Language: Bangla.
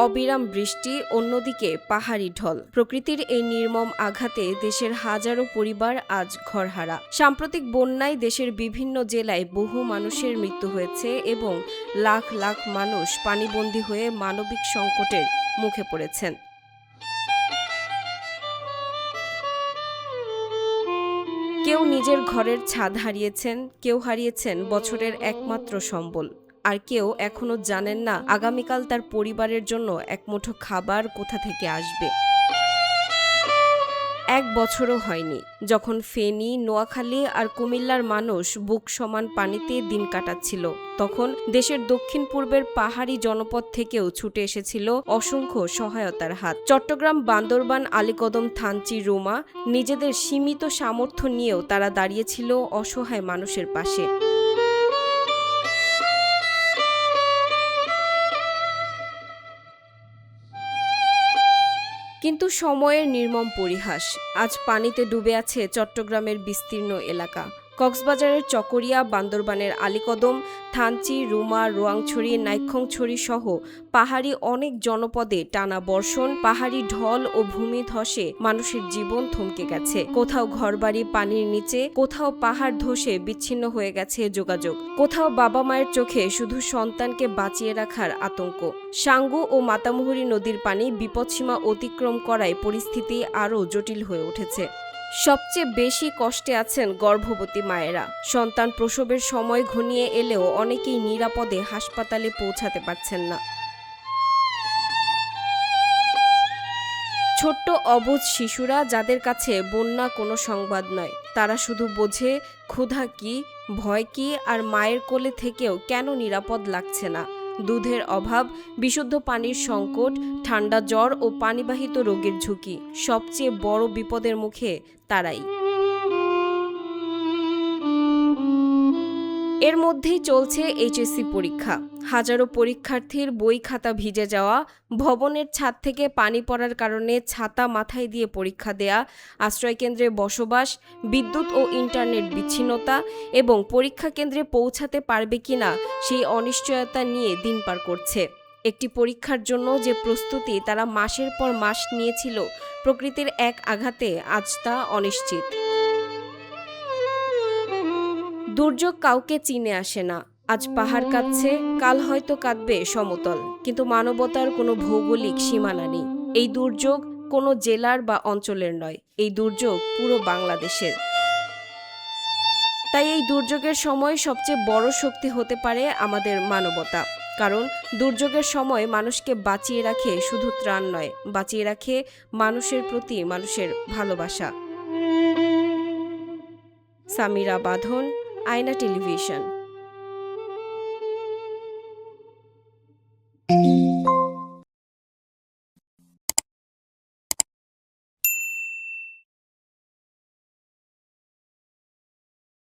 অবিরাম বৃষ্টি, অন্যদিকে পাহাড়ি ঢল। প্রকৃতির এই নির্মম আঘাতে দেশের হাজারো পরিবার আজ ঘরহারা। সাম্প্রতিক বন্যায় দেশের বিভিন্ন জেলায় বহু মানুষের মৃত্যু হয়েছে এবং লাখ লাখ মানুষ পানিবন্দী হয়ে মানবিক সংকটের মুখে পড়েছেন। কেউ নিজের ঘরের ছাদ হারিয়েছেন, কেউ হারিয়েছেন বছরের একমাত্র সম্বল, আর কেউ এখনো জানেন না আগামীকাল তার পরিবারের জন্য এক মুঠো খাবার কোথা থেকে আসবে। এক বছরও হয়নি যখন ফেনী, নোয়াখালী আর কুমিল্লার মানুষ বুক সমান পানিতে দিন কাটাচ্ছিল। তখন দেশের দক্ষিণ পূর্বের পাহাড়ি জনপদ থেকেও ছুটে এসেছিল অসংখ্য সহায়তার হাত। চট্টগ্রাম, বান্দরবান, আলীকদম, থানচি, রুমা নিজেদের সীমিত সামর্থ্য নিয়েও তারা দাঁড়িয়েছিল অসহায় মানুষের পাশে। কিন্তু সময়ের নির্মম পরিহাস। আজ পানিতে ডুবে আছে চট্টগ্রামের বিস্তীর্ণ এলাকা। কক্সবাজারের চকরিয়া, বান্দরবানের আলীকদম, থানচি, রুমা, রোয়াংছড়ি, নাইক্ষ্যংছড়ি সহ পাহাড়ি অনেক জনপদে টানা বর্ষণ, পাহাড়ি ঢল ও ভূমিধসে মানুষের জীবন থমকে গেছে। কোথাও ঘরবাড়ি পানির নিচে, কোথাও পাহাড় ধসে বিচ্ছিন্ন হয়ে গেছে যোগাযোগ, কোথাও বাবা মায়ের চোখে শুধু সন্তানকে বাঁচিয়ে রাখার আতঙ্ক। সাঙ্গু ও মাতামুহুরী নদীর পানি বিপদসীমা অতিক্রম করায় পরিস্থিতি আরও জটিল হয়ে উঠেছে। সবচেয়ে বেশি কষ্টে আছেন গর্ভবতী মায়েরা। সন্তান প্রসবের সময় ঘনিয়ে এলেও অনেকেই নিরাপদে হাসপাতালে পৌঁছাতে পারছেন না। ছোট্ট অবুঝ শিশুরা, যাদের কাছে বন্যা কোনো সংবাদ নয়, তারা শুধু বোঝে ক্ষুধা কি, ভয় কি, আর মায়ের কোলে থেকেও কেন নিরাপদ লাগছে না। দুধের অভাব, বিশুদ্ধ পানির সংকট, ঠান্ডা জ্বর ও পানিবাহিত রোগের ঝুঁকি, সবচেয়ে বড় বিপদের মুখে তারাই। এর মধ্যেই চলছে এইচএসসি পরীক্ষা। হাজারো পরীক্ষার্থীর বই খাতা ভিজে যাওয়া, ভবনের ছাদ থেকে পানি পড়ার কারণে ছাতা মাথায় দিয়ে পরীক্ষা দেয়া, আশ্রয়কেন্দ্রে বসবাস, বিদ্যুৎ ও ইন্টারনেট বিচ্ছিন্নতা এবং পরীক্ষা কেন্দ্রে পৌঁছাতে পারবে কিনা সেই অনিশ্চয়তা নিয়ে দিন পার করছে। একটি পরীক্ষার জন্য যে প্রস্তুতি তারা মাসের পর মাস নিয়েছিল, প্রকৃতির এক আঘাতে আজ তা অনিশ্চিত। দুর্যোগ কাউকে চিনে আসে না। আজ পাহাড় কাঁদছে, কাল হয়তো কাঁদবে সমতল, কিন্তু মানবতার কোনো ভৌগোলিক সীমানা নেই। এই দুর্যোগ কোনো জেলার বা অঞ্চলের নয়, এই দুর্যোগ পুরো বাংলাদেশের। তাই এই দুর্যোগের সময় সবচেয়ে বড় শক্তি হতে পারে আমাদের মানবতা। কারণ দুর্যোগের সময় মানুষকে বাঁচিয়ে রাখে শুধু ত্রাণ নয়, বাঁচিয়ে রাখে মানুষের প্রতি মানুষের ভালোবাসা। সামিরা বাঁধন, আয়না টেলিভিশন।